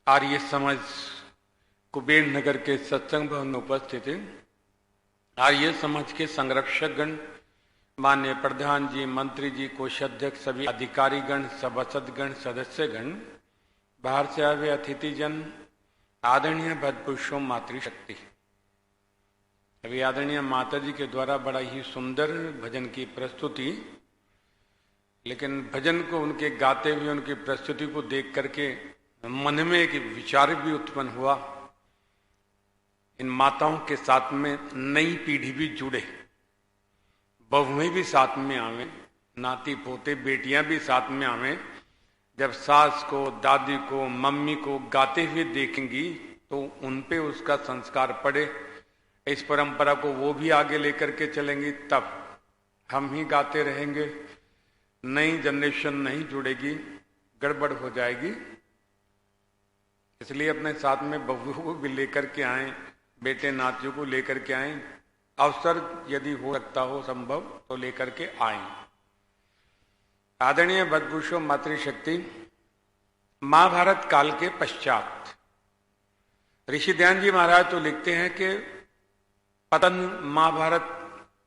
आर्य समाज कुबेर नगर के सत्संग भवन में उपस्थित है। आर्य समाज के संरक्षक गण, माननीय प्रधान जी, मंत्री जी, कोषाध्यक्ष, सभी अधिकारी गण, सभासदगण, सदस्यगण, बाहर से आए हुए अतिथि जन, आदरणीय भद्रपुरुषों, मातृशक्ति। अभी आदरणीय माता जी के द्वारा बड़ा ही सुंदर भजन की प्रस्तुति, लेकिन भजन को उनके गाते हुए उनकी प्रस्तुति को देख करके मन में एक विचार भी उत्पन्न हुआ, इन माताओं के साथ में नई पीढ़ी भी जुड़े, बहुएं भी साथ में आवे, नाती पोते बेटियां भी साथ में आवे। जब सास को, दादी को, मम्मी को गाते हुए देखेंगी तो उन पे उसका संस्कार पड़े, इस परंपरा को वो भी आगे लेकर के चलेंगी। तब हम ही गाते रहेंगे, नई जनरेशन नहीं जुड़ेगी, गड़बड़ हो जाएगी। इसलिए अपने साथ में बहुओं को भी लेकर के आए, बेटे नातियों को लेकर के आए, अवसर यदि हो सकता हो संभव तो लेकर के आए। आदरणीय भद्रपुरुषों, मातृशक्ति, महाभारत काल के पश्चात ऋषि ध्यान जी महाराज तो लिखते हैं कि पतन महाभारत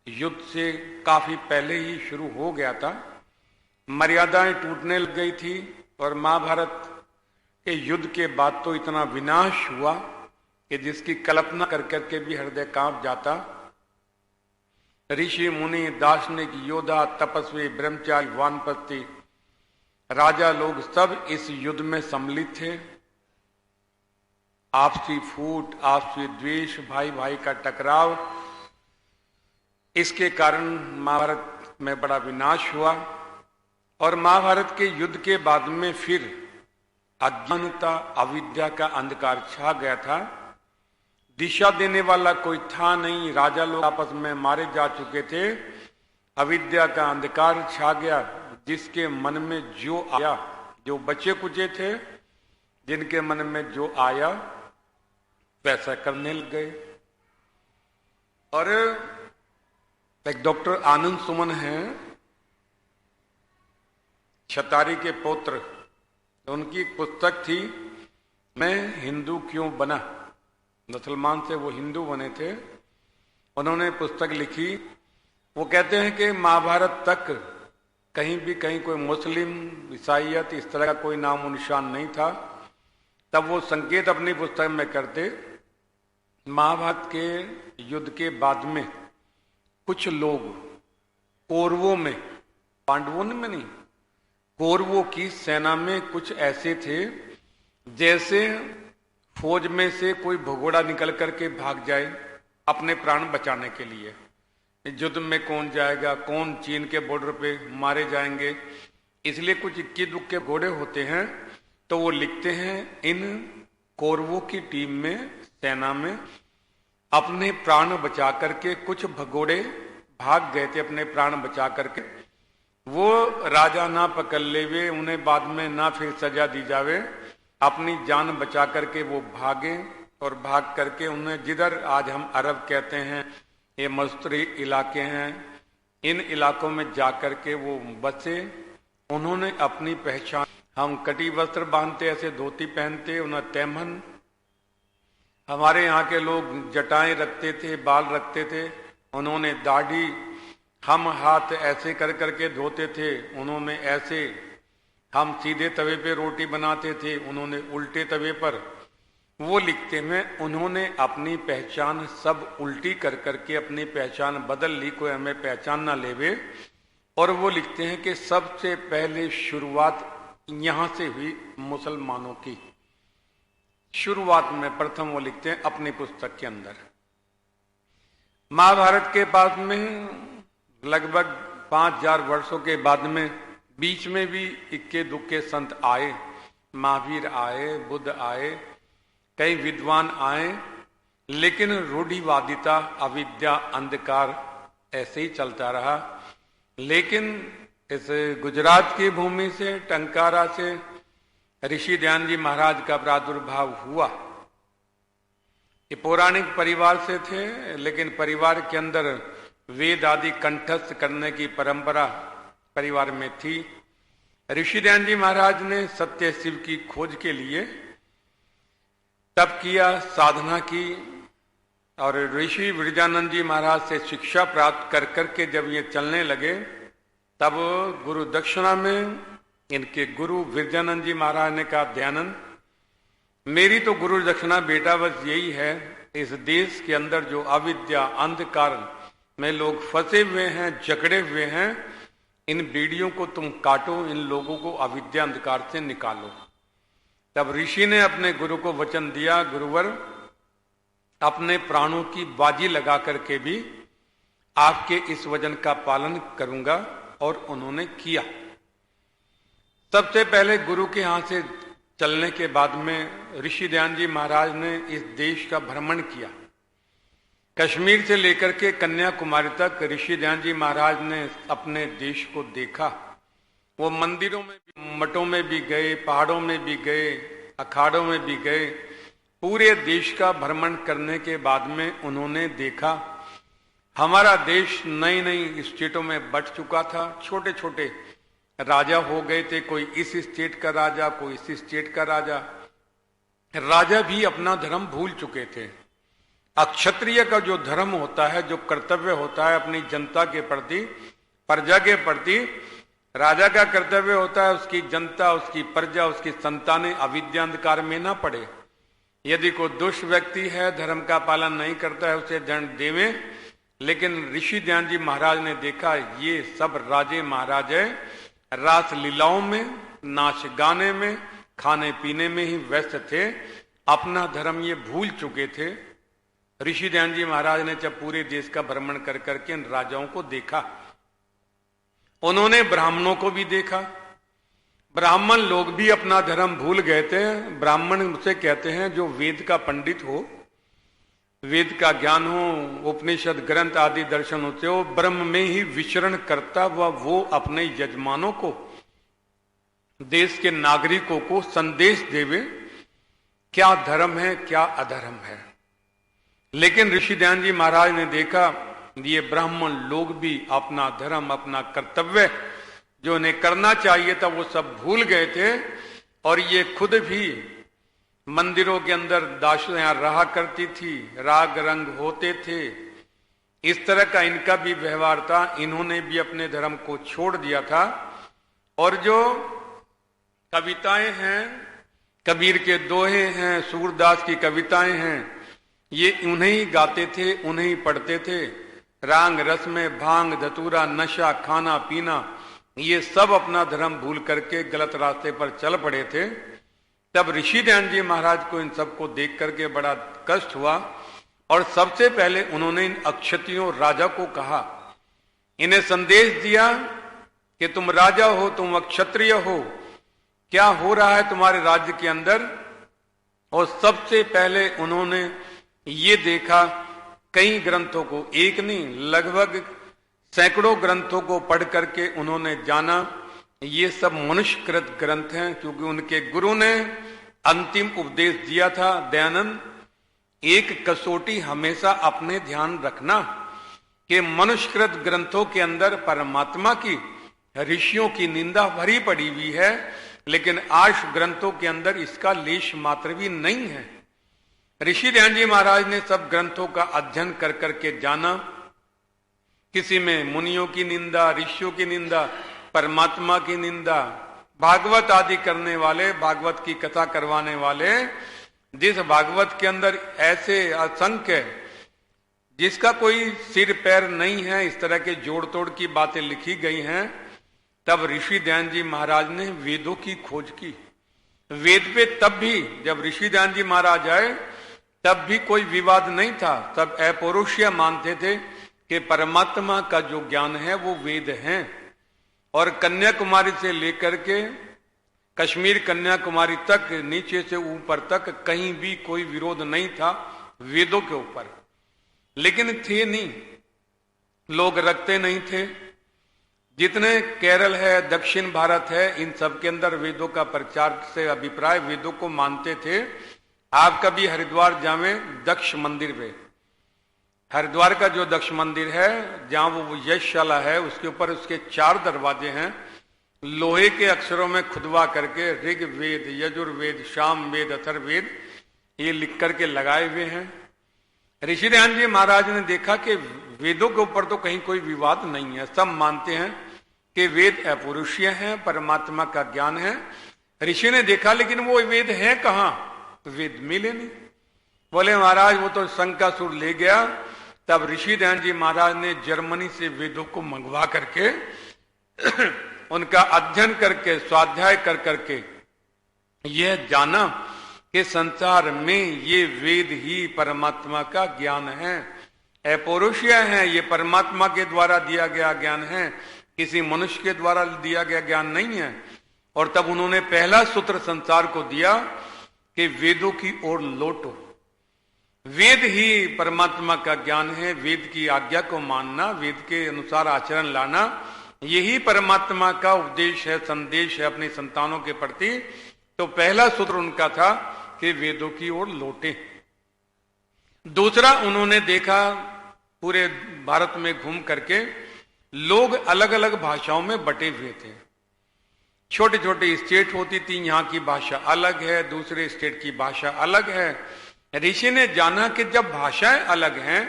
युद्ध से काफी पहले ही शुरू हो गया था, मर्यादाएं टूटने लग गई थी और महाभारत के युद्ध के बाद तो इतना विनाश हुआ कि जिसकी कल्पना कर करके भी हृदय कांप जाता। ऋषि मुनि, दार्शनिक, योद्धा, तपस्वी, ब्रह्मचारी, वानप्रस्थी, राजा लोग सब इस युद्ध में सम्मिलित थे। आपसी फूट, आपसी द्वेष, भाई भाई का टकराव, इसके कारण महाभारत में बड़ा विनाश हुआ। और महाभारत के युद्ध के बाद में फिर अज्ञानता, अविद्या का अंधकार छा गया था। दिशा देने वाला कोई था नहीं, राजा लोग आपस में मारे जा चुके थे, अविद्या का अंधकार छा गया। जिसके मन में जो आया, जो बचे कुचे थे, जिनके मन में जो आया वैसा करने लग गए। और एक डॉक्टर आनंद सुमन हैं, छतारी के पौत्र, उनकी एक पुस्तक थी, मैं हिंदू क्यों बना। मुसलमान से वो हिंदू बने थे। उन्होंने पुस्तक लिखी। वो कहते हैं कि महाभारत तक कहीं भी कहीं कोई मुस्लिम, ईसाइयत, इस तरह का कोई नामो निशान नहीं था। तब वो संकेत अपनी पुस्तक में करते, महाभारत के युद्ध के बाद में कुछ लोग कौरवों में, पांडवों में नहीं, कौरवों की सेना में कुछ ऐसे थे जैसे फौज में से कोई भगोड़ा निकल करके भाग जाए अपने प्राण बचाने के लिए। युद्ध में कौन जाएगा, कौन चीन के बॉर्डर पे मारे जाएंगे, इसलिए कुछ इक्की दुक्के घोड़े होते हैं। तो वो लिखते हैं, इन कौरवों की टीम में, सेना में अपने प्राण बचा करके कुछ भगोड़े भाग गए थे, अपने प्राण बचा करके। वो राजा ना पकड़ लेवे, उन्हें बाद में ना फिर सजा दी जावे, अपनी जान बचा करके वो भागे। और भाग करके उन्हें, जिधर आज हम अरब कहते हैं, ये मस्तूरी इलाके हैं, इन इलाकों में जाकर के वो बसे। उन्होंने अपनी पहचान, हम कटी वस्त्र बांधते, ऐसे धोती पहनते, उन्हें तैमन, हमारे यहाँ के लोग जटाएं रखते थे, बाल रखते थे, उन्होंने दाढ़ी, हम हाथ ऐसे कर करके धोते थे, उन्होंने ऐसे, हम सीधे तवे पे रोटी बनाते थे, उन्होंने उल्टे तवे पर। वो लिखते हैं, उन्होंने अपनी पहचान सब उल्टी कर करके अपनी पहचान बदल ली, कोई हमें पहचान ना लेवे। और वो लिखते हैं कि सबसे पहले शुरुआत यहां से हुई मुसलमानों की। शुरुआत में प्रथम वो लिखते हैं अपनी पुस्तक के अंदर। महाभारत के पास में लगभग 5000 वर्षों के बाद में बीच में भी इक्के दुक्के संत आए, महावीर आए, बुद्ध आए, कई विद्वान आए, लेकिन रूढ़िवादिता, अविद्या, अंधकार ऐसे ही चलता रहा। लेकिन इस गुजरात की भूमि से, टंकारा से ऋषि ध्यान जी महाराज का प्रादुर्भाव हुआ। ये पौराणिक परिवार से थे, लेकिन परिवार के अंदर वेद आदि कंठस्थ करने की परंपरा परिवार में थी। ऋषि ध्यान जी महाराज ने सत्य शिव की खोज के लिए तप किया, साधना की, और ऋषि विरजानंद जी महाराज से शिक्षा प्राप्त कर करके जब ये चलने लगे, तब गुरु दक्षिणा में इनके गुरु विरजानंद जी महाराज ने कहा, दयानंद, मेरी तो गुरु दक्षिणा बेटा बस यही है, इस देश के अंदर जो अविद्या अंधकार में लोग फंसे हुए हैं, जकड़े हुए हैं, इन बीड़ियों को तुम काटो, इन लोगों को अविद्या अंधकार से निकालो। तब ऋषि ने अपने गुरु को वचन दिया, गुरुवर, अपने प्राणों की बाजी लगा करके भी आपके इस वचन का पालन करूंगा। और उन्होंने किया। सबसे पहले गुरु के यहां से चलने के बाद में ऋषि दयानंद जी महाराज ने इस देश का भ्रमण किया। कश्मीर से लेकर के कन्याकुमारी तक ऋषि दयानंद जी महाराज ने अपने देश को देखा। वो मंदिरों में भी, मठों में भी गए, पहाड़ों में भी गए, अखाड़ों में भी गए। पूरे देश का भ्रमण करने के बाद में उन्होंने देखा हमारा देश नई नई स्टेटों में बंट चुका था। छोटे छोटे राजा हो गए थे, कोई इस स्टेट का राजा, कोई इस स्टेट का राजा। राजा भी अपना धर्म भूल चुके थे। अक्षत्रिय का जो धर्म होता है, जो कर्तव्य होता है अपनी जनता के प्रति, प्रजा के प्रति, राजा का कर्तव्य होता है उसकी जनता, उसकी प्रजा, उसकी संतानें अविद्या अंधकार में ना पड़े। यदि कोई दुष्ट व्यक्ति है, धर्म का पालन नहीं करता है, उसे दंड देवे। लेकिन ऋषि दयानंद जी महाराज ने देखा ये सब राजे महाराजे रास लीलाओं में, नाच गाने में, खाने पीने में ही व्यस्त थे, अपना धर्म ये भूल चुके थे। ऋषि दयानंद जी महाराज ने जब पूरे देश का भ्रमण कर करके इन राजाओं को देखा, उन्होंने ब्राह्मणों को भी देखा। ब्राह्मण लोग भी अपना धर्म भूल गए थे। ब्राह्मण उसे कहते हैं जो वेद का पंडित हो, वेद का ज्ञान हो, उपनिषद ग्रंथ आदि दर्शन होते हो, ब्रह्म में ही विचरण करता हुआ वो अपने यजमानों को, देश के नागरिकों को संदेश देवे क्या धर्म है, क्या अधर्म है। लेकिन ऋषि दयानंद जी महाराज ने देखा ये ब्राह्मण लोग भी अपना धर्म, अपना कर्तव्य जो उन्हें करना चाहिए था वो सब भूल गए थे। और ये खुद भी मंदिरों के अंदर दासियां रहा करती थी, राग रंग होते थे, इस तरह का इनका भी व्यवहार था। इन्होंने भी अपने धर्म को छोड़ दिया था। और जो कविताएं हैं, कबीर के दोहे हैं, सूरदास की कविताएं हैं, ये उन्हें ही गाते थे, उन्हें ही पढ़ते थे। रांग रस में भांग धतूरा, नशा, खाना पीना, ये सब अपना धर्म भूल करके गलत रास्ते पर चल पड़े थे। तब ऋषि दयानंद जी महाराज को इन सबको देख करके बड़ा कष्ट हुआ। और सबसे पहले उन्होंने इन अक्षत्रियों राजा को कहा, इन्हें संदेश दिया कि तुम राजा हो, तुम अक्षत्रिय हो, क्या हो रहा है तुम्हारे राज्य के अंदर। और सबसे पहले उन्होंने ये देखा, कई ग्रंथों को, एक नहीं लगभग सैकड़ों ग्रंथों को पढ़ करके उन्होंने जाना ये सब मनुष्यकृत ग्रंथ हैं। क्योंकि उनके गुरु ने अंतिम उपदेश दिया था, दयानंद एक कसौटी हमेशा अपने ध्यान रखना कि मनुष्यकृत ग्रंथों के अंदर परमात्मा की, ऋषियों की निंदा भरी पड़ी हुई है, लेकिन आर्ष ग्रंथों के अंदर इसका लेश मात्र भी नहीं है। ऋषि दयानंद जी महाराज ने सब ग्रंथों का अध्ययन कर करके जाना, किसी में मुनियों की निंदा, ऋषियों की निंदा, परमात्मा की निंदा, भागवत आदि करने वाले, भागवत की कथा करवाने वाले, जिस भागवत के अंदर ऐसे असंख्य, जिसका कोई सिर पैर नहीं है, इस तरह के जोड़ तोड़ की बातें लिखी गई हैं। तब ऋषि दयानंद जी महाराज ने वेदों की खोज की। वेद पे तब भी जब ऋषि दयानंद जी महाराज आए तब भी कोई विवाद नहीं था। सब अपौरुषीय मानते थे कि परमात्मा का जो ज्ञान है वो वेद हैं। और कन्याकुमारी से लेकर के कश्मीर कन्याकुमारी तक, नीचे से ऊपर तक कहीं भी कोई विरोध नहीं था वेदों के ऊपर। लेकिन थे नहीं, लोग रखते नहीं थे। जितने केरल है, दक्षिण भारत है, इन सब के अंदर वेदों का प्रचार से अभिप्राय वेदों को मानते थे। आप कभी हरिद्वार जावें, दक्ष मंदिर पे, हरिद्वार का जो दक्ष मंदिर है जहां वो यशशाला है, उसके ऊपर उसके 4 दरवाजे हैं, लोहे के अक्षरों में खुदवा करके ऋग वेद, यजुर्वेद, साम वेद, अथर्ववेद, ये लिख करके लगाए हुए हैं। ऋषि ध्यान जी महाराज ने देखा कि वेदों के ऊपर तो कहीं कोई विवाद नहीं है, सब मानते हैं कि वेद अपौरुषीय है, परमात्मा का ज्ञान है। ऋषि ने देखा लेकिन वो वेद है कहाँ, वेद मिले नहीं। बोले महाराज वो तो शंकासुर ले गया। तब ऋषि ध्यान जी महाराज ने जर्मनी से वेदों को मंगवा करके उनका अध्ययन करके स्वाध्याय कर करके यह जाना कि संसार में ये वेद ही परमात्मा का ज्ञान है, अपौरुषीय है, ये परमात्मा के द्वारा दिया गया ज्ञान है, किसी मनुष्य के द्वारा दिया गया ज्ञान नहीं है। और तब उन्होंने पहला सूत्र संसार को दिया कि वेदों की ओर लौटो। वेद ही परमात्मा का ज्ञान है, वेद की आज्ञा को मानना, वेद के अनुसार आचरण लाना, यही परमात्मा का उपदेश है, संदेश है अपने संतानों के प्रति। तो पहला सूत्र उनका था कि वेदों की ओर लौटे। दूसरा, उन्होंने देखा पूरे भारत में घूम करके लोग अलग अलग भाषाओं में बटे हुए थे। छोटे छोटे स्टेट होती थी, यहाँ की भाषा अलग है, दूसरे स्टेट की भाषा अलग है। ऋषि ने जाना कि जब भाषाएं अलग हैं,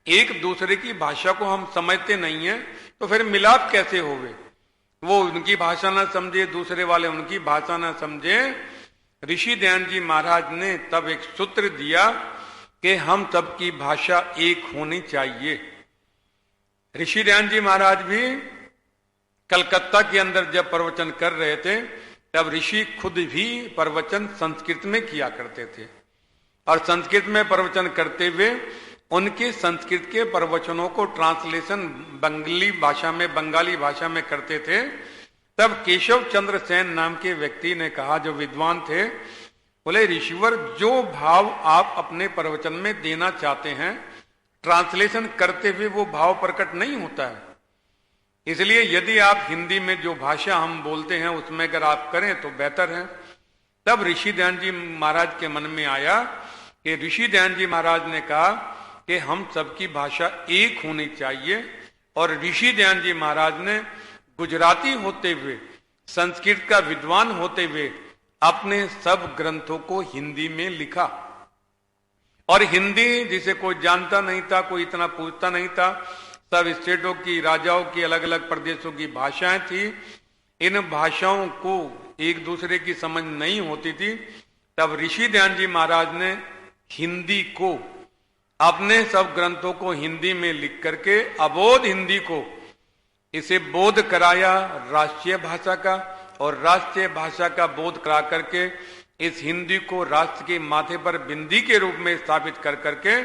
एक दूसरे की भाषा को हम समझते नहीं हैं, तो फिर मिलाप कैसे होवे। वो उनकी भाषा ना समझे, दूसरे वाले उनकी भाषा ना समझे। ऋषि ध्यान जी महाराज ने तब एक सूत्र दिया कि हम सबकी भाषा एक होनी चाहिए। ऋषि ध्यान जी महाराज भी कलकत्ता के अंदर जब प्रवचन कर रहे थे, तब ऋषि खुद भी प्रवचन संस्कृत में किया करते थे और संस्कृत में प्रवचन करते हुए उनके संस्कृत के प्रवचनों को ट्रांसलेशन बंगाली भाषा में करते थे। तब केशव चंद्र सेन नाम के व्यक्ति ने कहा, जो विद्वान थे, बोले ऋषिवर, जो भाव आप अपने प्रवचन में देना चाहते हैं, ट्रांसलेशन करते हुए वो भाव प्रकट नहीं होता है। इसलिए यदि आप हिंदी में जो भाषा हम बोलते हैं उसमें अगर आप करें तो बेहतर है। तब ऋषि ध्यान जी महाराज के मन में आया कि ऋषि ध्यान जी महाराज ने कहा कि हम सबकी भाषा एक होनी चाहिए। और ऋषि ध्यान जी महाराज ने गुजराती होते हुए, संस्कृत का विद्वान होते हुए अपने सब ग्रंथों को हिंदी में लिखा। और हिंदी जिसे कोई जानता नहीं था, कोई इतना पूछता नहीं था, सब स्टेटों की, राजाओं की, अलग अलग प्रदेशों की भाषाएं थी। इन भाषाओं को एक दूसरे की समझ नहीं होती थी। तब ऋषि ध्यान जी महाराज ने हिंदी को, अपने सब ग्रंथों को हिंदी में लिख करके अबोध हिंदी को इसे बोध कराया राष्ट्रीय भाषा का, और राष्ट्रीय भाषा का बोध करा करके इस हिंदी को राष्ट्र के माथे पर बिंदी के रूप में स्थापित कर करके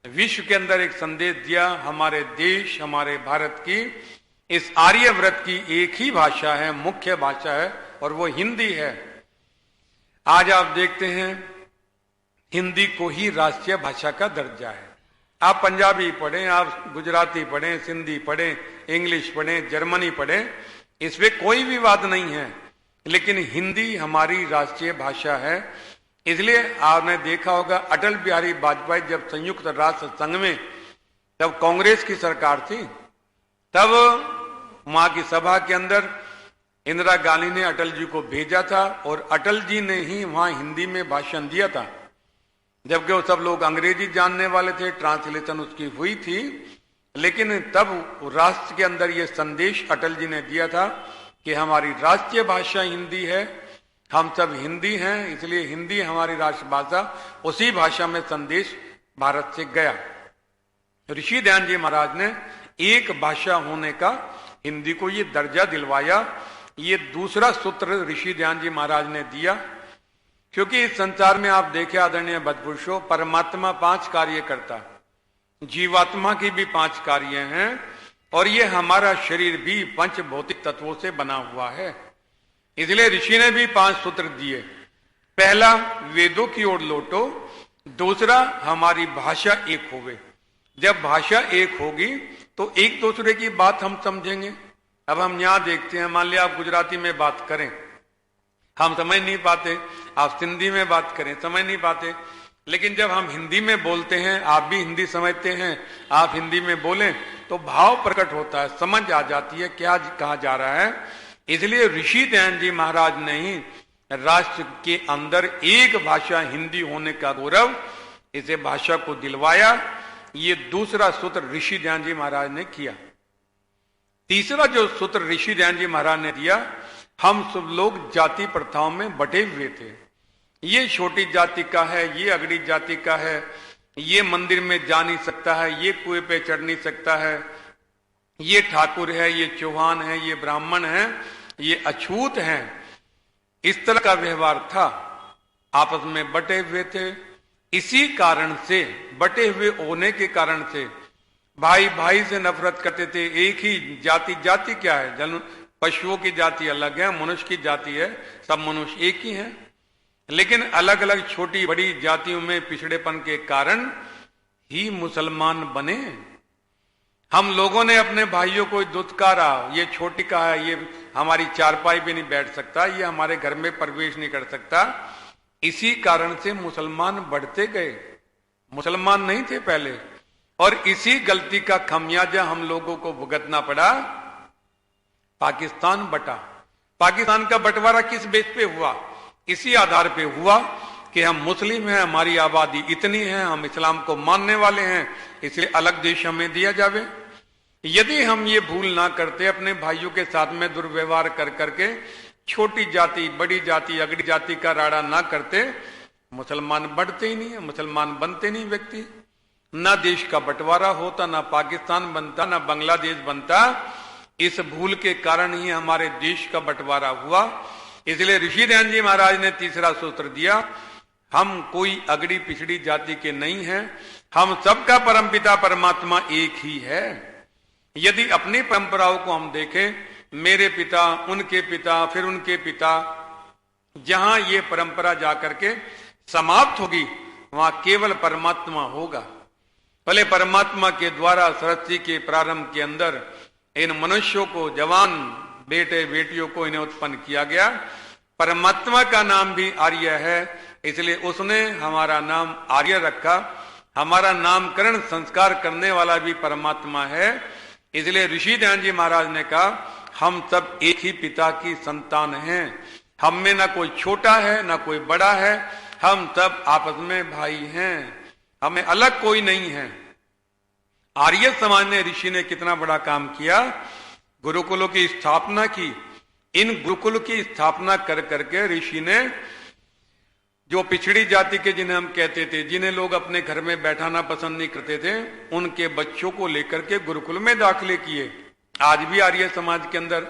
विश्व के अंदर एक संदेश दिया। हमारे देश, हमारे भारत की, इस आर्यव्रत की एक ही भाषा है, मुख्य भाषा है, और वो हिंदी है। आज आप देखते हैं हिंदी को ही राष्ट्रीय भाषा का दर्जा है। आप पंजाबी पढ़ें, आप गुजराती पढ़ें, सिंधी पढ़ें, इंग्लिश पढ़ें, जर्मनी पढ़ें, इसमें कोई विवाद नहीं है, लेकिन हिंदी हमारी राष्ट्रीय भाषा है। इसलिए आपने देखा होगा अटल बिहारी वाजपेयी जब संयुक्त राष्ट्र संघ में, जब कांग्रेस की सरकार थी, तब वहां की सभा के अंदर इंदिरा गांधी ने अटल जी को भेजा था और अटल जी ने ही वहां हिंदी में भाषण दिया था, जबकि वो सब लोग अंग्रेजी जानने वाले थे, ट्रांसलेशन उसकी हुई थी। लेकिन तब राष्ट्र के अंदर ये संदेश अटल जी ने दिया था कि हमारी राष्ट्रीय भाषा हिंदी है, हम सब हिंदी हैं, इसलिए हिंदी हमारी राष्ट्रभाषा। उसी भाषा में संदेश भारत से गया। ऋषि ध्यान जी महाराज ने एक भाषा होने का हिंदी को ये दर्जा दिलवाया। ये दूसरा सूत्र ऋषि ध्यान जी महाराज ने दिया, क्योंकि इस संसार में आप देखे आदरणीय भद्रपुरुषों, परमात्मा 5 कार्य करता, जीवात्मा की भी 5 कार्य हैं, और ये हमारा शरीर भी 5 भौतिक तत्वों से बना हुआ है। इसलिए ऋषि ने भी 5 सूत्र दिए। पहला, वेदों की ओर लौटो। दूसरा, हमारी भाषा एक होवे। जब भाषा एक होगी तो एक दूसरे की बात हम समझेंगे। अब हम यहां देखते हैं, मान लिया आप गुजराती में बात करें, हम समझ नहीं पाते, आप सिंधी में बात करें, समझ नहीं पाते, लेकिन जब हम हिंदी में बोलते हैं, आप भी हिंदी समझते हैं, आप हिंदी में बोलें तो भाव प्रकट होता है, समझ आ जाती है क्या कहा जा रहा है। इसलिए ऋषि ध्यान जी महाराज ने ही राष्ट्र के अंदर एक भाषा हिंदी होने का गौरव इसे भाषा को दिलवाया। ये दूसरा सूत्र ऋषि ध्यान जी महाराज ने किया। तीसरा जो सूत्र ऋषि ध्यान जी महाराज ने दिया, हम सब लोग जाति प्रथाओं में बटे हुए थे। ये छोटी जाति का है, ये अगड़ी जाति का है, ये मंदिर में जा नहीं सकता है, ये कुएं पे चढ़ नहीं सकता है, ये ठाकुर है, ये चौहान है, ये ब्राह्मण है, ये अछूत है। इस तरह का व्यवहार था, आपस में बटे हुए थे। इसी कारण से, बटे हुए होने के कारण से भाई भाई से नफरत करते थे। एक ही जाति, जाति क्या है, जन पशुओं की जाति अलग है, मनुष्य की जाति है, सब मनुष्य एक ही है, लेकिन अलग अलग छोटी बड़ी जातियों में पिछड़ेपन के कारण ही मुसलमान बने। हम लोगों ने अपने भाइयों को दुत्कारा, ये छोटी का है, ये हमारी चारपाई पे नहीं बैठ सकता, ये हमारे घर में प्रवेश नहीं कर सकता। इसी कारण से मुसलमान बढ़ते गए, मुसलमान नहीं थे पहले, और इसी गलती का खमियाजा हम लोगों को भुगतना पड़ा। पाकिस्तान बटा। पाकिस्तान का बंटवारा किस बेस पे हुआ? इसी आधार पे हुआ कि हम मुस्लिम हैं, हमारी आबादी इतनी है, हम इस्लाम को मानने वाले हैं, इसलिए अलग देश हमें दिया जावे। यदि हम ये भूल ना करते, अपने भाइयों के साथ में दुर्व्यवहार कर करके छोटी जाति, बड़ी जाति, अगड़ी जाति का राड़ा ना करते, मुसलमान बढ़ते ही नहीं, मुसलमान बनते नहीं व्यक्ति। ना देश का बंटवारा होता, ना पाकिस्तान बनता, ना बांग्लादेश बनता। इस भूल के कारण ही हमारे देश का बंटवारा हुआ। इसलिए ऋषि ध्यान जी महाराज ने तीसरा सूत्र दिया, हम कोई अगड़ी पिछड़ी जाति के नहीं हैं, हम सबका परमपिता परमात्मा एक ही है। यदि अपनी परंपराओं को हम देखें, मेरे पिता, उनके पिता, फिर उनके पिता, जहां ये परंपरा जाकर के समाप्त होगी, वहां केवल परमात्मा होगा। भले परमात्मा के द्वारा सृष्टि के प्रारंभ के अंदर इन मनुष्यों को, जवान बेटे बेटियों को इन्हें उत्पन्न किया गया। परमात्मा का नाम भी आर्य है, इसलिए उसने हमारा नाम आर्य रखा। हमारा नामकरण संस्कार करने वाला भी परमात्मा है। इसलिए ऋषि ध्यान जी महाराज ने कहा, हम सब एक ही पिता की संतान हैं। हम में ना कोई छोटा है, ना कोई बड़ा है, हम सब आपस में भाई हैं, हमें अलग कोई नहीं है। आर्य समाज ने, ऋषि ने कितना बड़ा काम किया, गुरुकुलों की स्थापना की। इन गुरुकुल की स्थापना कर करके ऋषि ने जो पिछड़ी जाति के, जिन्हें हम कहते थे, जिन्हें लोग अपने घर में बैठाना पसंद नहीं करते थे, उनके बच्चों को लेकर के गुरुकुल में दाखिले किए। आज भी आर्य समाज के अंदर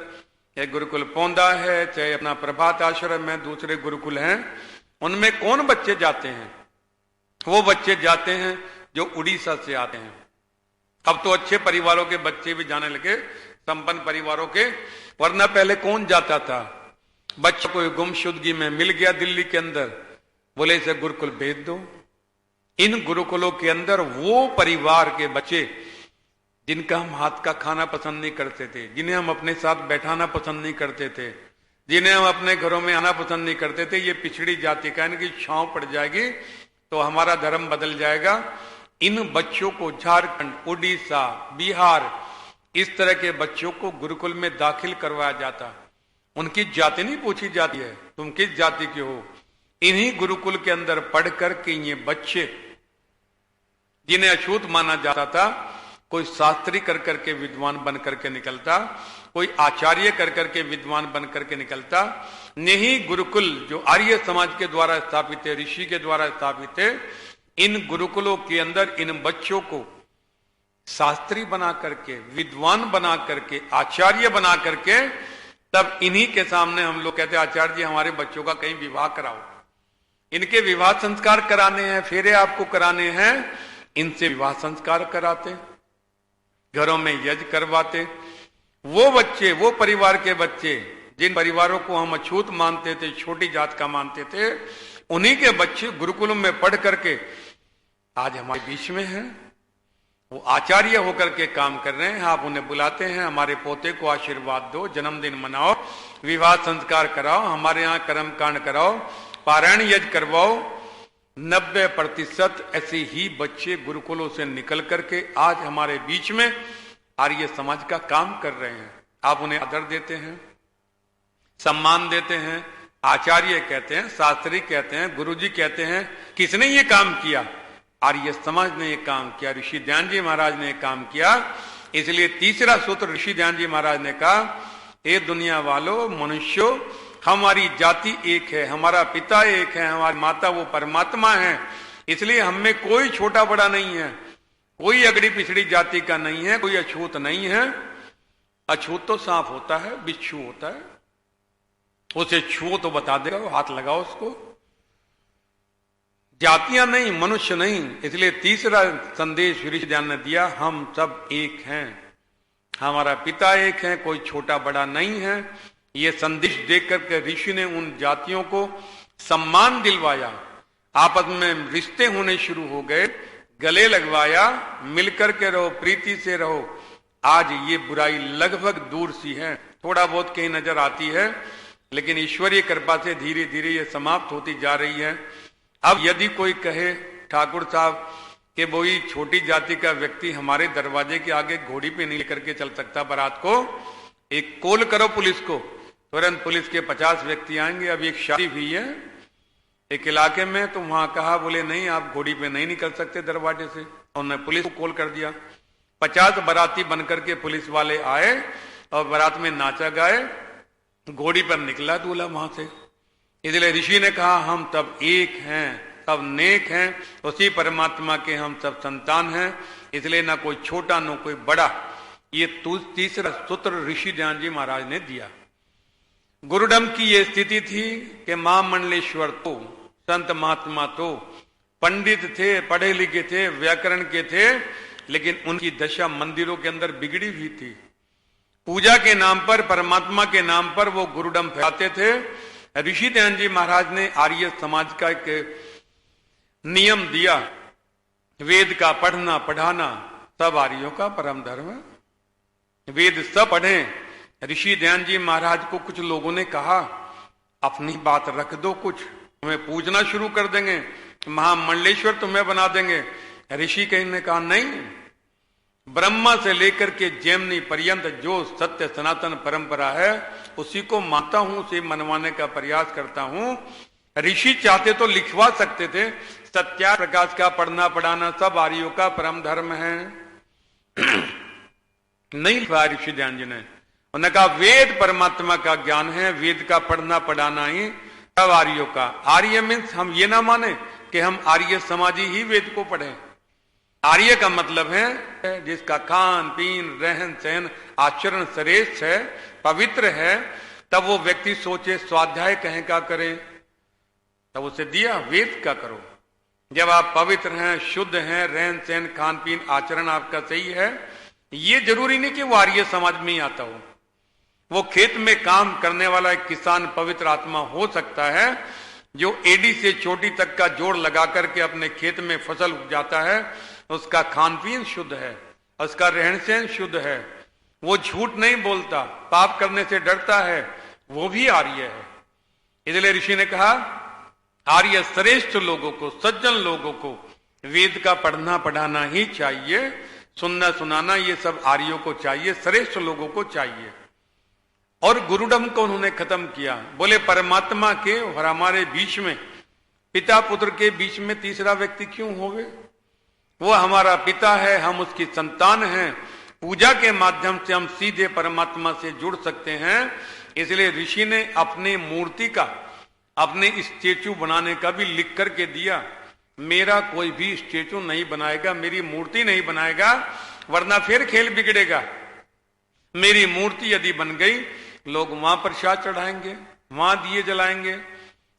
एक गुरुकुल पौंदा है, चाहे अपना प्रभात आश्रम है, दूसरे गुरुकुल हैं, उनमें कौन बच्चे जाते हैं? वो बच्चे जाते हैं जो उड़ीसा से आते हैं। अब तो अच्छे परिवारों के बच्चे भी जाने लगे, संपन्न परिवारों के, वरना पहले कौन जाता था? बच्चे को गुमशुदगी में मिल गया दिल्ली के अंदर, बोले इसे गुरुकुल भेज दो। इन गुरुकुलों के अंदर वो परिवार के बच्चे जिनका हम हाथ का खाना पसंद नहीं करते थे, जिन्हें हम अपने साथ बैठाना पसंद नहीं करते थे, जिन्हें हम अपने घरों में आना पसंद नहीं करते थे, ये पिछड़ी जाति का, इनकी छांव पड़ जाएगी तो हमारा धर्म बदल जाएगा। इन बच्चों को झारखंड, उड़ीसा, बिहार, इस तरह के बच्चों को गुरुकुल में दाखिल करवाया जाता। उनकी जाति नहीं पूछी जाती है, तुम किस जाति के हो। इन्हीं गुरुकुल के अंदर पढ़ करके ये बच्चे, जिन्हें अछूत माना जाता था, कोई शास्त्री कर करके विद्वान बन करके निकलता, कोई आचार्य कर करके विद्वान बन करके निकलता। यही गुरुकुल जो आर्य समाज के द्वारा स्थापित है, ऋषि के द्वारा स्थापित है, इन गुरुकुलों के अंदर इन बच्चों को शास्त्री बना करके, विद्वान बना करके, आचार्य बना करके, तब इन्हीं के सामने हम लोग कहते हैं, आचार्य जी हमारे बच्चों का कहीं विवाह कराओ, इनके विवाह संस्कार कराने हैं, फेरे आपको कराने हैं, इनसे विवाह संस्कार कराते, घरों में यज्ञ करवाते। वो बच्चे, वो परिवार के बच्चे, जिन परिवारों को हम अछूत मानते थे, छोटी जात का मानते थे, उन्हीं के बच्चे गुरुकुलों में पढ़ करके आज हमारे बीच में हैं। वो आचार्य होकर के काम कर रहे हैं। आप उन्हें बुलाते हैं, हमारे पोते को आशीर्वाद दो, जन्मदिन मनाओ, विवाह संस्कार कराओ, हमारे यहाँ कर्म कांड कराओ, पारायण यज्ञ करवाओ। 90% ऐसे ही बच्चे गुरुकुलों से निकल करके आज हमारे बीच में आर्य समाज का काम कर रहे हैं। आप उन्हें आदर देते हैं, सम्मान देते हैं, आचार्य कहते हैं, शास्त्री कहते हैं, गुरुजी कहते हैं। किसने ये काम किया? आर्य समाज ने ये काम किया, ऋषि ध्यान जी महाराज ने काम किया। इसलिए तीसरा सूत्र ऋषि ध्यान जी महाराज ने कहा, हे दुनिया वालों, मनुष्यों, हमारी जाति एक है, हमारा पिता एक है, हमारी माता वो परमात्मा है। इसलिए हम में कोई छोटा बड़ा नहीं है, कोई अगड़ी पिछड़ी जाति का नहीं है, कोई अछूत नहीं है। अछूत तो सांप होता है, बिच्छू होता है, उसे छुओ तो बता देगा, वो हाथ लगाओ उसको। जातियां नहीं, मनुष्य नहीं। इसलिए तीसरा संदेश ऋषि ध्यान ने दिया, हम सब एक हैं, हमारा पिता एक है, कोई छोटा बड़ा नहीं है। ये संदेश देख करके ऋषि ने उन जातियों को सम्मान दिलवाया, आपस में रिश्ते होने शुरू हो गए, गले लगवाया, मिलकर के रहो, प्रीति से रहो। आज ये बुराई लगभग दूर सी है, थोड़ा बहुत कहीं नजर आती है, लेकिन ईश्वरीय कृपा से धीरे धीरे ये समाप्त होती जा रही है। अब यदि कोई कहे ठाकुर साहब कि वही छोटी जाति का व्यक्ति हमारे दरवाजे के आगे घोड़ी पे नहीं लेकर के चल सकता बारात को, एक कॉल करो पुलिस को, तुरंत पुलिस के 50 व्यक्ति आएंगे। अब एक शादी हुई है एक इलाके में, तो वहां कहा, बोले नहीं आप घोड़ी पे नहीं निकल सकते दरवाजे से। उन्होंने पुलिस को कॉल कर दिया, 50 बाराती बनकर के पुलिस वाले आए और बारात में नाचा गाए, घोड़ी पर निकला दूल्हा वहां से। इसलिए ऋषि ने कहा, हम सब एक हैं, सब नेक हैं, उसी परमात्मा के हम सब संतान हैं। इसलिए ना कोई छोटा ना कोई बड़ा। ये तीसरा सूत्र ऋषि ध्यान जी महाराज ने दिया। गुरुडम की ये स्थिति थी कि महामंडलेश्वर तो संत महात्मा तो पंडित थे, पढ़े लिखे थे, व्याकरण के थे, लेकिन उनकी दशा मंदिरों के अंदर बिगड़ी हुई थी। पूजा के नाम पर, परमात्मा के नाम पर वो गुरुडम फैलाते थे। ऋषि ध्यान जी महाराज ने आर्य समाज का एक नियम दिया, वेद का पढ़ना पढ़ाना सब आर्यों का परम धर्म है, वेद सब पढ़ें। ऋषि ध्यान जी महाराज को कुछ लोगों ने कहा, अपनी बात रख दो, कुछ तुम्हें पूजना शुरू कर देंगे, महामंडलेश्वर तुम्हें बना देंगे। ऋषि कहीं ने कहा, नहीं, ब्रह्मा से लेकर के जैमिनी पर्यंत जो सत्य सनातन परंपरा है उसी को मानता हूं, उसे मनवाने का प्रयास करता हूं। ऋषि चाहते तो लिखवा सकते थे, सत्या प्रकाश का पढ़ना पढ़ाना सब आर्यों का परम धर्म है। नहीं लिखवाया ऋषि ध्यान जी ने। उन्होंने कहा वेद परमात्मा का ज्ञान है, वेद का पढ़ना पढ़ाना ही सब आर्यों का। आर्य मीन्स हम ये ना माने कि हम आर्य समाजी ही वेद को पढ़ें। आर्य का मतलब है जिसका खान पीन रहन सहन आचरण श्रेष्ठ है, पवित्र है। तब वो व्यक्ति सोचे स्वाध्याय कहें का करें, तब उसे दिया वेद का करो। जब आप पवित्र हैं, शुद्ध हैं, रहन सहन खान पीन आचरण आपका सही है, ये जरूरी नहीं कि वो आर्य समाज में ही आता हो। वो खेत में काम करने वाला एक किसान पवित्र आत्मा हो सकता है, जो एडी से चोटी तक का जोड़ लगा करके अपने खेत में फसल उपजाता है, उसका खान पीन शुद्ध है, उसका रहन सहन शुद्ध है, वो झूठ नहीं बोलता, पाप करने से डरता है, वो भी आर्य है। इसलिए ऋषि ने कहा आर्य श्रेष्ठ लोगों को, सज्जन लोगों को वेद का पढ़ना पढ़ाना ही चाहिए, सुनना सुनाना ये सब आर्यों को चाहिए, श्रेष्ठ लोगों को चाहिए। और गुरुडम को उन्होंने खत्म किया। बोले परमात्मा के और हमारे बीच में, पिता पुत्र के बीच में तीसरा व्यक्ति क्यों होवे? वो हमारा पिता है, हम उसकी संतान हैं। पूजा के माध्यम से हम सीधे परमात्मा से जुड़ सकते हैं। इसलिए ऋषि ने अपने मूर्ति का, अपने स्टेचू बनाने का भी लिख करके दिया, मेरा कोई भी स्टेचू नहीं बनाएगा, मेरी मूर्ति नहीं बनाएगा, वरना फिर खेल बिगड़ेगा। मेरी मूर्ति यदि बन गई, लोग वहां प्रसाद चढ़ाएंगे, वहां दिए जलाएंगे,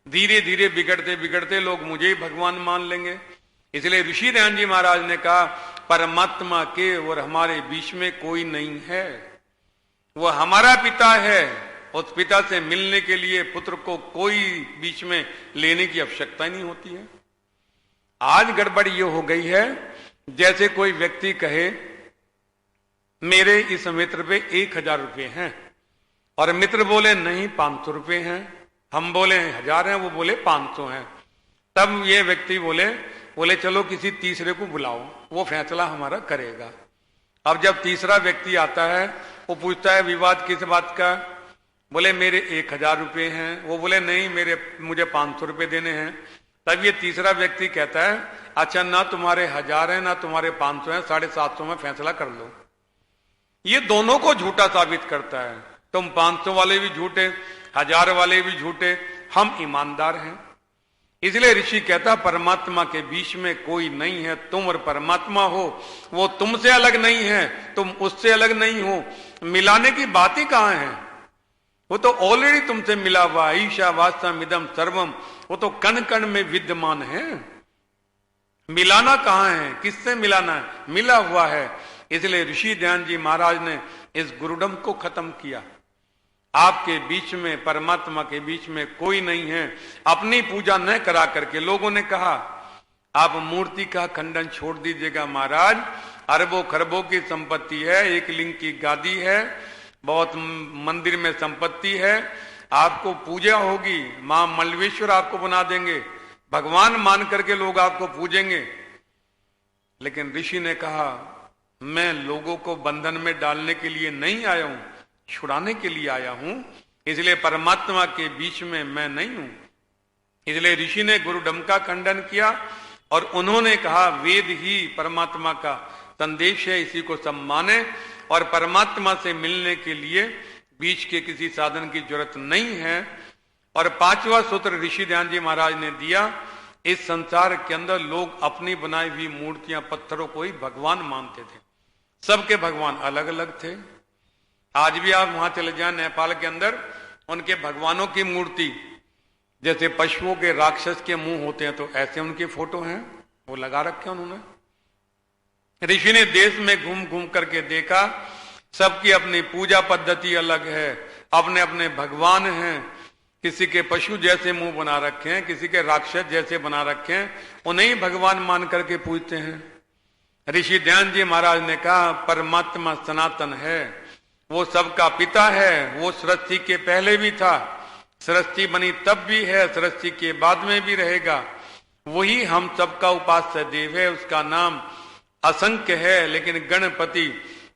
धीरे धीरे बिगड़ते बिगड़ते लोग मुझे ही भगवान मान लेंगे। इसलिए ऋषि ध्यान जी महाराज ने कहा परमात्मा के और हमारे बीच में कोई नहीं है, वो हमारा पिता है। उस पिता से मिलने के लिए पुत्र को कोई बीच में लेने की आवश्यकता नहीं होती है। आज गड़बड़ ये हो गई है, जैसे कोई व्यक्ति कहे मेरे इस मित्र पे 1000 रुपये हैं, और मित्र बोले नहीं 500 रुपये हैं, हम बोले 1000 हैं, वो बोले 500 हैं। तब ये व्यक्ति बोले चलो किसी तीसरे को बुलाओ, वो फैसला हमारा करेगा। अब जब तीसरा व्यक्ति आता है, वो पूछता है विवाद किस बात का? बोले मेरे 1000 रुपये हैं। वो बोले नहीं, मुझे 500 रुपये देने हैं। तब ये तीसरा व्यक्ति कहता है अच्छा ना तुम्हारे 1000 है ना तुम्हारे 500 है, 750 में फैसला कर लो। ये दोनों को झूठा साबित करता है। तुम 500 वाले भी झूठे, 1000 वाले भी झूठे, हम ईमानदार हैं। इसलिए ऋषि कहता परमात्मा के बीच में कोई नहीं है, तुम और परमात्मा हो। वो तुमसे अलग नहीं है, तुम उससे अलग नहीं हो। मिलाने की बात ही कहां है? वो तो ऑलरेडी तुमसे मिला हुआ। ईशा वास्तव इदम सर्वम, वो तो कण कण में विद्यमान है। मिलाना कहां है? किससे मिलाना है? मिला हुआ है। इसलिए ऋषि ध्यान जी महाराज ने इस गुरुडम को खत्म किया। आपके बीच में, परमात्मा के बीच में कोई नहीं है। अपनी पूजा न करा करके लोगों ने कहा आप मूर्ति का खंडन छोड़ दीजिएगा महाराज, अरबों खरबों की संपत्ति है, एक लिंग की गादी है, बहुत मंदिर में संपत्ति है, आपको पूजा होगी, मां मल्लेश्वर आपको बना देंगे, भगवान मान करके लोग आपको पूजेंगे। लेकिन ऋषि ने कहा मैं लोगों को बंधन में डालने के लिए नहीं आया हूं, छुड़ाने के लिए आया हूं। इसलिए परमात्मा के बीच में मैं नहीं हूं। इसलिए ऋषि ने गुरुडम का खंडन किया और उन्होंने कहा वेद ही परमात्मा का संदेश है, इसी को सब माने और परमात्मा से मिलने के लिए बीच के किसी साधन की जरूरत नहीं है। और 5वां सूत्र ऋषि ध्यान जी महाराज ने दिया, इस संसार के अंदर लोग अपनी बनाई हुई मूर्तियां, पत्थरों को ही भगवान मानते थे। सबके भगवान अलग अलग थे। आज भी आप वहां चले जाएं नेपाल के अंदर, उनके भगवानों की मूर्ति जैसे पशुओं के, राक्षस के मुंह होते हैं, तो ऐसे उनके फोटो हैं, वो लगा रखे उन्होंने। ऋषि ने देश में घूम घूम करके देखा, सबकी अपनी पूजा पद्धति अलग है, अपने अपने भगवान हैं। किसी के पशु जैसे मुंह बना रखे हैं, किसी के राक्षस जैसे बना रखे हैं, उन्हें भगवान मान करके पूजते हैं। ऋषि ध्यान जी महाराज ने कहा परमात्मा सनातन है, वो सबका पिता है, वो सृष्टि के पहले भी था, सृष्टि बनी तब भी है, सृष्टि के बाद में भी रहेगा। वही हम सबका उपास्य देव है, उसका नाम असंख्य है। लेकिन गणपति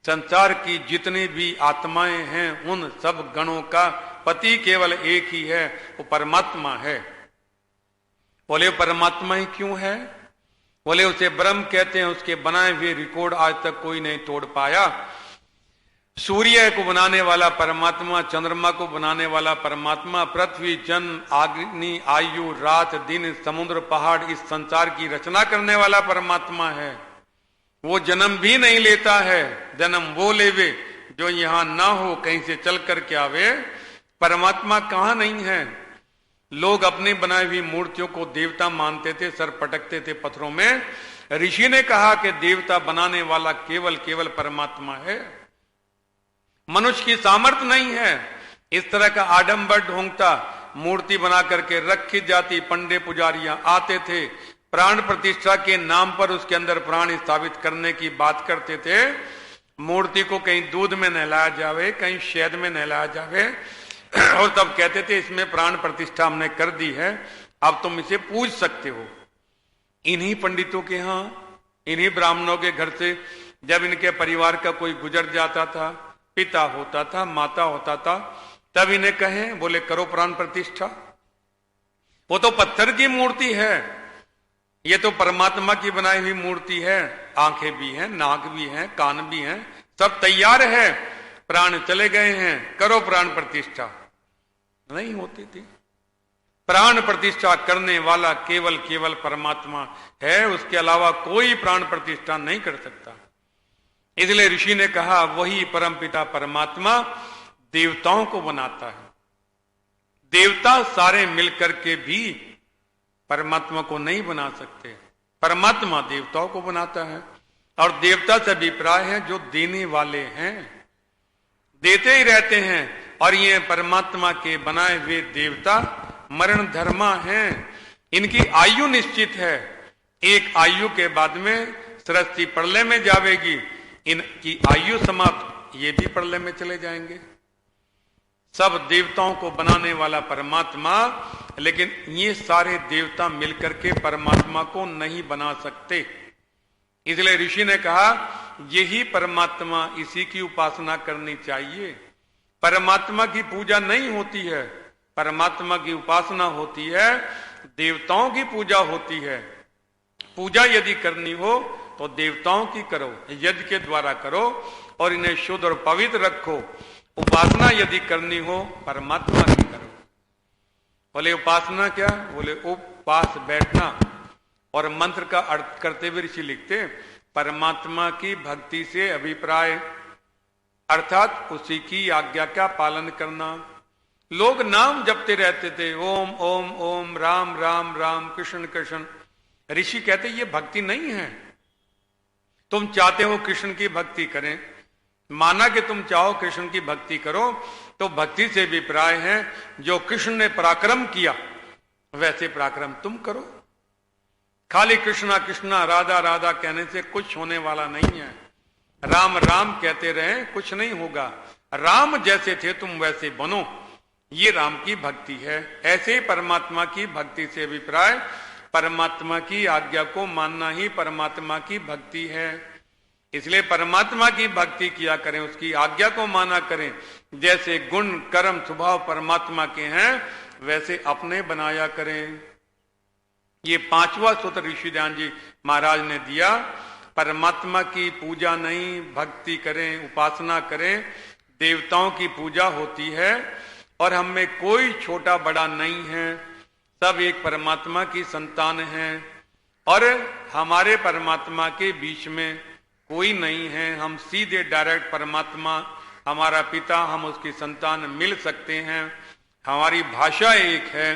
संसार की जितनी भी आत्माएं हैं उन सब गणों का पति केवल एक ही है, वो परमात्मा है। बोले परमात्मा ही क्यों है? बोले उसे ब्रह्म कहते हैं, उसके बनाए हुए रिकॉर्ड आज तक कोई नहीं तोड़ पाया। सूर्य को बनाने वाला परमात्मा, चंद्रमा को बनाने वाला परमात्मा, पृथ्वी, जन, अग्नि, आयु, रात, दिन, समुद्र, पहाड़, इस संसार की रचना करने वाला परमात्मा है। वो जन्म भी नहीं लेता है, जन्म वो लेवे जो यहां ना हो, कहीं से चल करके आवे। परमात्मा कहां नहीं है। लोग अपनी बनाई हुई मूर्तियों को देवता मानते थे, सर पटकते थे पत्थरों में। ऋषि ने कहा कि देवता बनाने वाला केवल केवल परमात्मा है, मनुष्य की सामर्थ्य नहीं है। इस तरह का आडंबर ढोंगता मूर्ति बना करके रखी जाती, पंडे पुजारियां आते थे, प्राण प्रतिष्ठा के नाम पर उसके अंदर प्राण स्थापित करने की बात करते थे। मूर्ति को कहीं दूध में नहलाया जावे, कहीं शहद में नहलाया जावे, और तब कहते थे इसमें प्राण प्रतिष्ठा हमने कर दी है, अब तुम इसे पूज सकते हो। इन्हीं पंडितों के यहां, इन्हीं ब्राह्मणों के घर से जब इनके परिवार का कोई गुजर जाता था, पिता होता था, माता होता था, तब इन्हें कहें, बोले करो प्राण प्रतिष्ठा। वो तो पत्थर की मूर्ति है, ये तो परमात्मा की बनाई हुई मूर्ति है। आंखें भी हैं, नाक भी हैं, कान भी हैं, सब तैयार है, प्राण चले गए हैं, करो प्राण प्रतिष्ठा। नहीं होती थी। प्राण प्रतिष्ठा करने वाला केवल केवल परमात्मा है, उसके अलावा कोई प्राण प्रतिष्ठा नहीं कर सकता। इसलिए ऋषि ने कहा वही परमपिता परमात्मा देवताओं को बनाता है। देवता सारे मिलकर के भी परमात्मा को नहीं बना सकते, परमात्मा देवताओं को बनाता है। और देवता से अभिप्राय है जो देने वाले हैं, देते ही रहते हैं। और ये परमात्मा के बनाए हुए देवता मरण धर्मा हैं, इनकी आयु निश्चित है। एक आयु के बाद में सृष्टि प्रलय में जावेगी, इनकी आयु समाप्त, ये भी प्रलय में चले जाएंगे। सब देवताओं को बनाने वाला परमात्मा, लेकिन ये सारे देवता मिलकर के परमात्मा को नहीं बना सकते। इसलिए ऋषि ने कहा यही परमात्मा, इसी की उपासना करनी चाहिए। परमात्मा की पूजा नहीं होती है, परमात्मा की उपासना होती है, देवताओं की पूजा होती है। पूजा यदि करनी हो तो देवताओं की करो, यज्ञ के द्वारा करो और इन्हें शुद्ध और पवित्र रखो। उपासना यदि करनी हो परमात्मा की करो। बोले उपासना क्या? बोले उपवास बैठना। और मंत्र का अर्थ करते हुए ऋषि लिखते परमात्मा की भक्ति से अभिप्राय अर्थात उसी की आज्ञा का पालन करना। लोग नाम जपते रहते थे, ओम ओम ओम, राम राम राम, कृष्ण कृष्ण। ऋषि कहते ये भक्ति नहीं है। तुम चाहते हो कृष्ण की भक्ति करें, माना कि तुम चाहो कृष्ण की भक्ति करो, तो भक्ति से अभिप्राय है जो कृष्ण ने पराक्रम किया वैसे पराक्रम तुम करो। खाली कृष्णा कृष्णा राधा राधा कहने से कुछ होने वाला नहीं है। राम राम कहते रहे कुछ नहीं होगा। राम जैसे थे तुम वैसे बनो, ये राम की भक्ति है। ऐसे परमात्मा की भक्ति से अभिप्राय परमात्मा की आज्ञा को मानना ही परमात्मा की भक्ति है। इसलिए परमात्मा की भक्ति किया करें, उसकी आज्ञा को माना करें। जैसे गुण कर्म स्वभाव परमात्मा के हैं वैसे अपने बनाया करें। ये 5वां सूत्र ऋषि ध्यान जी महाराज ने दिया। परमात्मा की पूजा नहीं, भक्ति करें, उपासना करें। देवताओं की पूजा होती है और हम में कोई छोटा बड़ा नहीं है, सब एक परमात्मा की संतान हैं और हमारे परमात्मा के बीच में कोई नहीं है। हम सीधे डायरेक्ट परमात्मा हमारा पिता, हम उसकी संतान मिल सकते हैं। हमारी भाषा एक है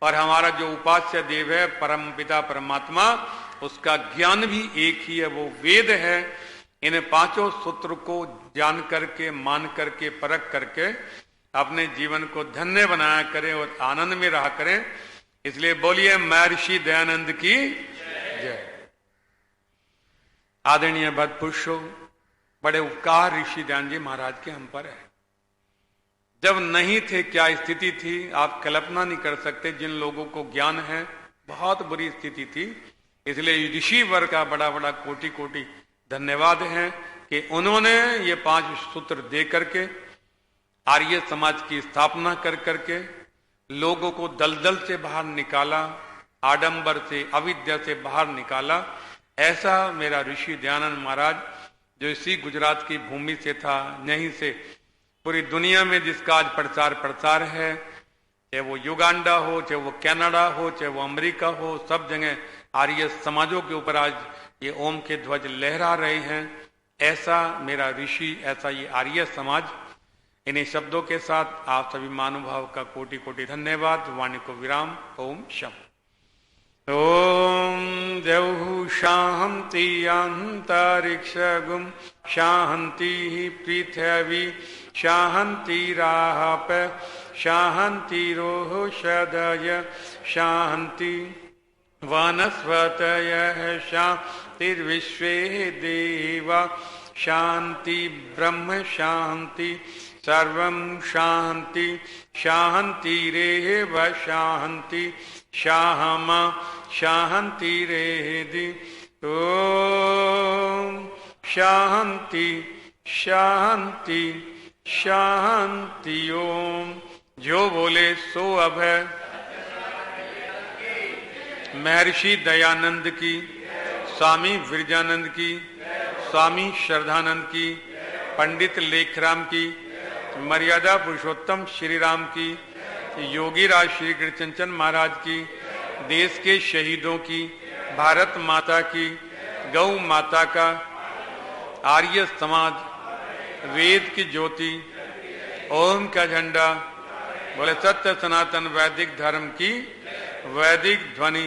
और हमारा जो उपास्य देव है परम पिता परमात्मा, उसका ज्ञान भी एक ही है, वो वेद है। इन 5 सूत्र को जान करके, मान करके, परख करके अपने जीवन को धन्य बनाया करें और आनंद में रहा करें। इसलिए बोलिए महर्षि दयानंद की जय। आदरणीय भक्त पुरुषों, बड़े उपकार ऋषि ध्यान जी महाराज के हम पर है। जब नहीं थे क्या स्थिति थी आप कल्पना नहीं कर सकते। जिन लोगों को ज्ञान है बहुत बुरी स्थिति थी। इसलिए ऋषि वर्ग का बड़ा बड़ा कोटि कोटि धन्यवाद है कि उन्होंने ये 5 सूत्र दे करके आर्य समाज की स्थापना कर करके लोगों को दलदल से बाहर निकाला, आडंबर से, अविद्या से बाहर निकाला। ऐसा मेरा ऋषि दयानंद महाराज जो इसी गुजरात की भूमि से था, यहीं से पूरी दुनिया में जिसका आज प्रचार प्रसार है, चाहे वो युगांडा हो, चाहे वो कनाडा हो, चाहे वो अमेरिका हो, सब जगह आर्य समाजों के ऊपर आज ये ओम के ध्वज लहरा रहे हैं। ऐसा मेरा ऋषि, ऐसा ये आर्य समाज। इन्हीं शब्दों के साथ आप सभी महानुभाव का कोटि कोटि धन्यवाद। वाणी को विराम। ओम शम। ओम देवहु शांति अंतरिक्षगुम शांति पृथ्वी शांति राप शांति रोषदय शांति वनस्पतय शांतिर्विश्वे देवा शांति ब्रह्म शांति सर्वं शांति शांतिरेव शांति शाहमा शांतिरेधि। ओम शांति शांति शांति। ओम। जो बोले सो अभय। महर्षि दयानंद की, स्वामी विरजानंद की, स्वामी श्रद्धानंद की, पंडित लेखराम की, मर्यादा पुरुषोत्तम श्री राम की, योगी राज श्री कृष्णचंद महाराज की, देश के शहीदों की, भारत माता की, गौ माता का, आर्य समाज, वेद की ज्योति, ओम का झंडा, बोले सत्य सनातन वैदिक धर्म की वैदिक ध्वनि।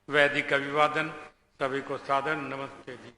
वैदिक अभिवादन। सभी को सादर नमस्ते जी।